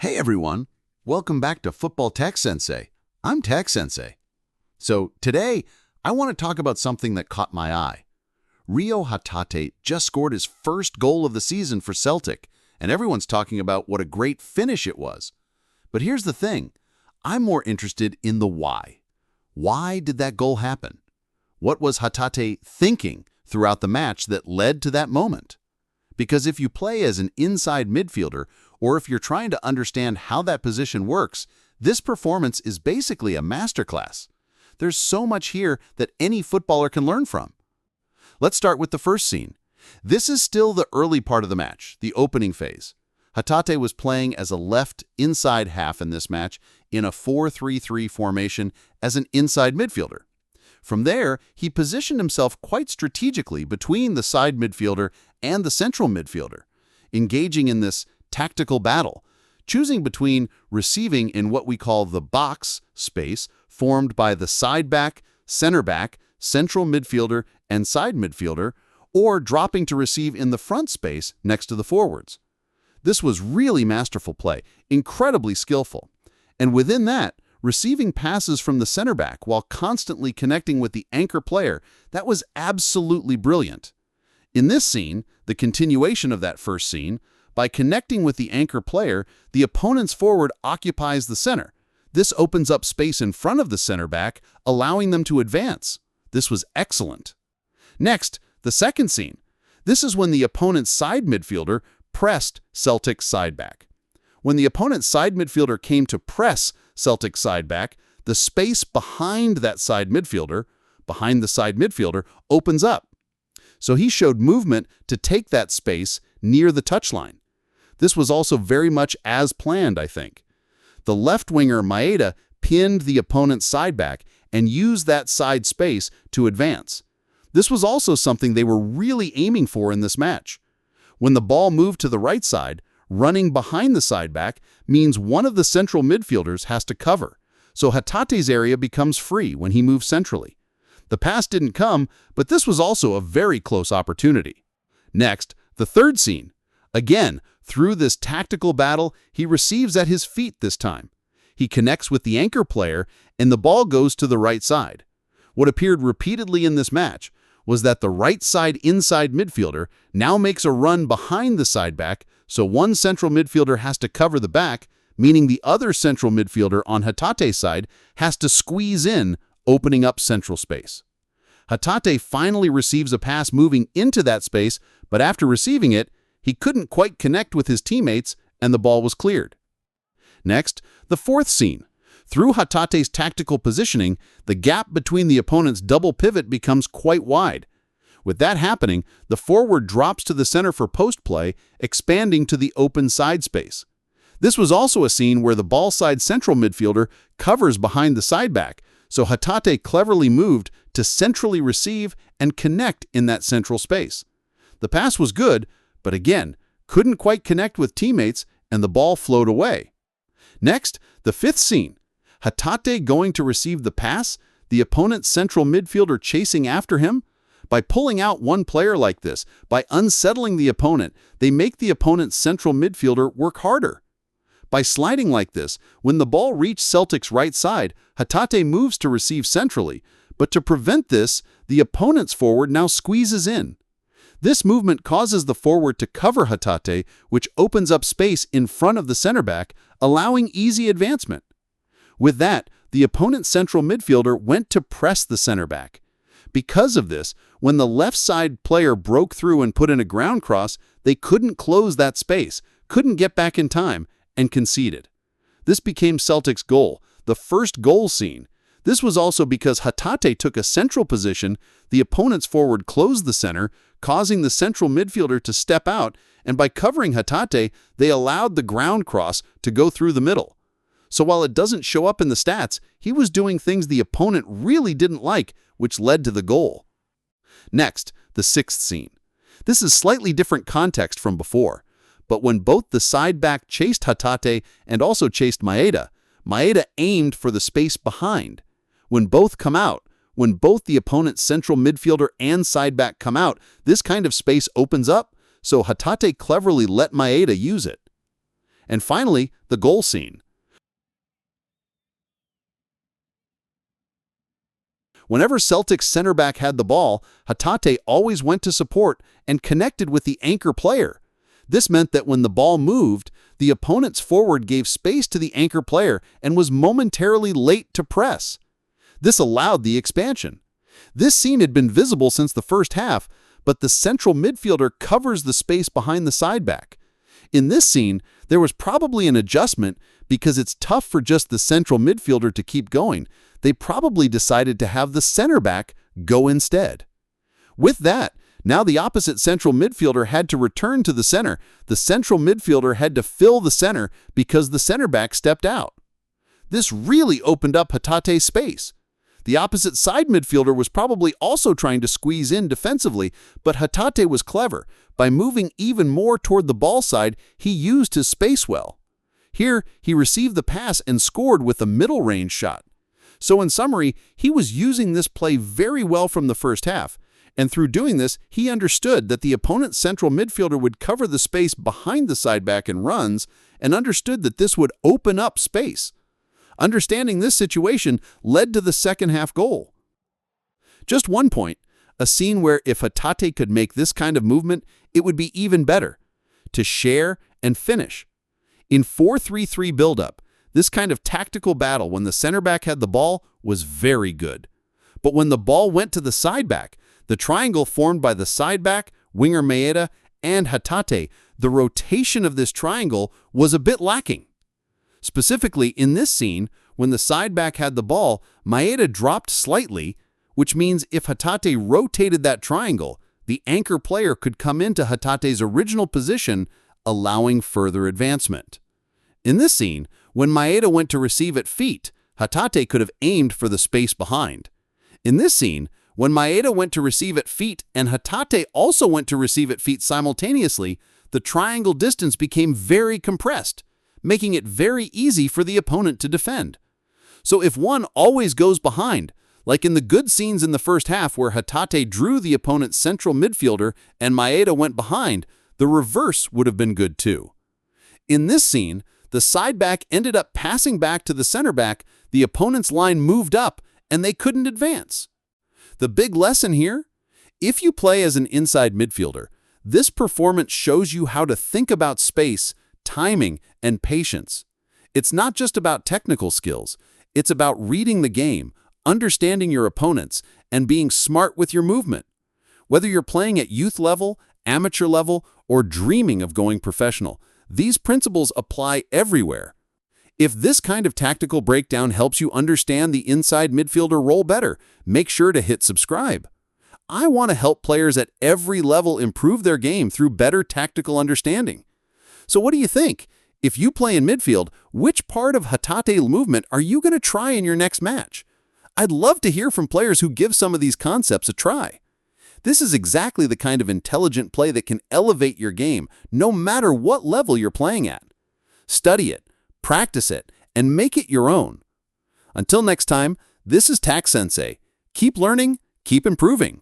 Hey everyone, welcome back to Football Tech Sensei. I'm Tech Sensei. So today, I want to talk about something that caught my eye. Rio Hatate just scored his first goal of the season for Celtic, and everyone's talking about what a great finish it was. But here's the thing, I'm more interested in the why. Why did that goal happen? What was Hatate thinking throughout the match that led to that moment? Because if you play as an inside midfielder, or if you're trying to understand how that position works, this performance is basically a masterclass. There's so much here that any footballer can learn from. Let's start with the first scene. This is still the early part of the match, the opening phase. Hatate was playing as a left inside half in this match in a 4-3-3 formation as an inside midfielder. From there, he positioned himself quite strategically between the side midfielder and the central midfielder, engaging in this tactical battle, choosing between receiving in what we call the box space formed by the side back, center back, central midfielder, and side midfielder, or dropping to receive in the front space next to the forwards. This was really masterful play, incredibly skillful. And within that, receiving passes from the center back while constantly connecting with the anchor player, that was absolutely brilliant. In this scene, the continuation of that first scene, by connecting with the anchor player, the opponent's forward occupies the center. This opens up space in front of the center back, allowing them to advance. This was excellent. Next, the second scene. This is when the opponent's side midfielder pressed Celtic's side back. When the opponent's side midfielder came to press Celtic's side back, the space behind that side midfielder, opens up. So he showed movement to take that space near the touchline. This was also very much as planned, I think. The left winger Miyata pinned the opponent's side back and used that side space to advance. This was also something they were really aiming for in this match. When the ball moved to the right side, running behind the side back means one of the central midfielders has to cover, so Hatate's area becomes free when he moves centrally. The pass didn't come, but this was also a very close opportunity. Next, the third scene. Again, through this tactical battle, he receives at his feet this time. He connects with the anchor player, and the ball goes to the right side. What appeared repeatedly in this match was that the right side inside midfielder now makes a run behind the side back, so one central midfielder has to cover the back, meaning the other central midfielder on Hatate's side has to squeeze in, opening up central space. Hatate finally receives a pass moving into that space, but after receiving it, he couldn't quite connect with his teammates, and the ball was cleared. Next, the fourth scene. Through Hatate's tactical positioning, the gap between the opponent's double pivot becomes quite wide. With that happening, the forward drops to the center for post play, expanding to the open side space. This was also a scene where the ball side central midfielder covers behind the side back, so Hatate cleverly moved to centrally receive and connect in that central space. The pass was good, but again, couldn't quite connect with teammates and the ball flowed away. Next, the fifth scene. Hatate going to receive the pass, the opponent's central midfielder chasing after him. By pulling out one player like this, by unsettling the opponent, they make the opponent's central midfielder work harder. By sliding like this, when the ball reached Celtic's right side, Hatate moves to receive centrally, but to prevent this, the opponent's forward now squeezes in. This movement causes the forward to cover Hatate, which opens up space in front of the center back, allowing easy advancement. With that, the opponent's central midfielder went to press the center back. Because of this, when the left side player broke through and put in a ground cross, they couldn't close that space, couldn't get back in time, and conceded. This became Celtic's goal, the first goal scene. This was also because Hatate took a central position, the opponent's forward closed the center, causing the central midfielder to step out, and by covering Hatate, they allowed the ground cross to go through the middle. So while it doesn't show up in the stats, he was doing things the opponent really didn't like, which led to the goal. Next, the sixth scene. This is slightly different context from before, but when both the side back chased Hatate and also chased Miyata, Miyata aimed for the space behind. When both come out, when both the opponent's central midfielder and side back come out, this kind of space opens up, so Hatate cleverly let Miyata use it. And finally, the goal scene. Whenever Celtic's center back had the ball, Hatate always went to support and connected with the anchor player. This meant that when the ball moved, the opponent's forward gave space to the anchor player and was momentarily late to press. This allowed the expansion. This scene had been visible since the first half, but the central midfielder covers the space behind the side back. In this scene, there was probably an adjustment because it's tough for just the central midfielder to keep going. They probably decided to have the center back go instead. With that, now the opposite central midfielder had to return to the center. The central midfielder had to fill the center because the center back stepped out. This really opened up Hatate's space. The opposite side midfielder was probably also trying to squeeze in defensively, but Hatate was clever. By moving even more toward the ball side, he used his space well. Here, he received the pass and scored with a middle-range shot. So in summary, he was using this play very well from the first half. And through doing this, he understood that the opponent's central midfielder would cover the space behind the side back in runs and understood that this would open up space. Understanding this situation led to the second half goal. Just one point, a scene where if Hatate could make this kind of movement, it would be even better. To share and finish. In 4-3-3 build-up, this kind of tactical battle when the center back had the ball was very good. But when the ball went to the side back, the triangle formed by the side back, winger Miyata, and Hatate, the rotation of this triangle was a bit lacking. Specifically, in this scene, when the side back had the ball, Miyata dropped slightly, which means if Hatate rotated that triangle, the anchor player could come into Hatate's original position, allowing further advancement. In this scene, when Miyata went to receive at feet, Hatate could have aimed for the space behind. In this scene, when Miyata went to receive at feet and Hatate also went to receive at feet simultaneously, the triangle distance became very compressed, making it very easy for the opponent to defend. So if one always goes behind, like in the good scenes in the first half where Hatate drew the opponent's central midfielder and Miyata went behind, the reverse would have been good too. In this scene, the side back ended up passing back to the center back, the opponent's line moved up, and they couldn't advance. The big lesson here? If you play as an inside midfielder, this performance shows you how to think about space, timing, and patience. It's not just about technical skills. It's about reading the game, understanding your opponents, and being smart with your movement. Whether you're playing at youth level, amateur level, or dreaming of going professional, these principles apply everywhere. If this kind of tactical breakdown helps you understand the inside midfielder role better, make sure to hit subscribe. I want to help players at every level improve their game through better tactical understanding. So what do you think? If you play in midfield, which part of Hatate movement are you going to try in your next match? I'd love to hear from players who give some of these concepts a try. This is exactly the kind of intelligent play that can elevate your game, no matter what level you're playing at. Study it, practice it, and make it your own. Until next time, this is Tac Sensei. Keep learning, keep improving.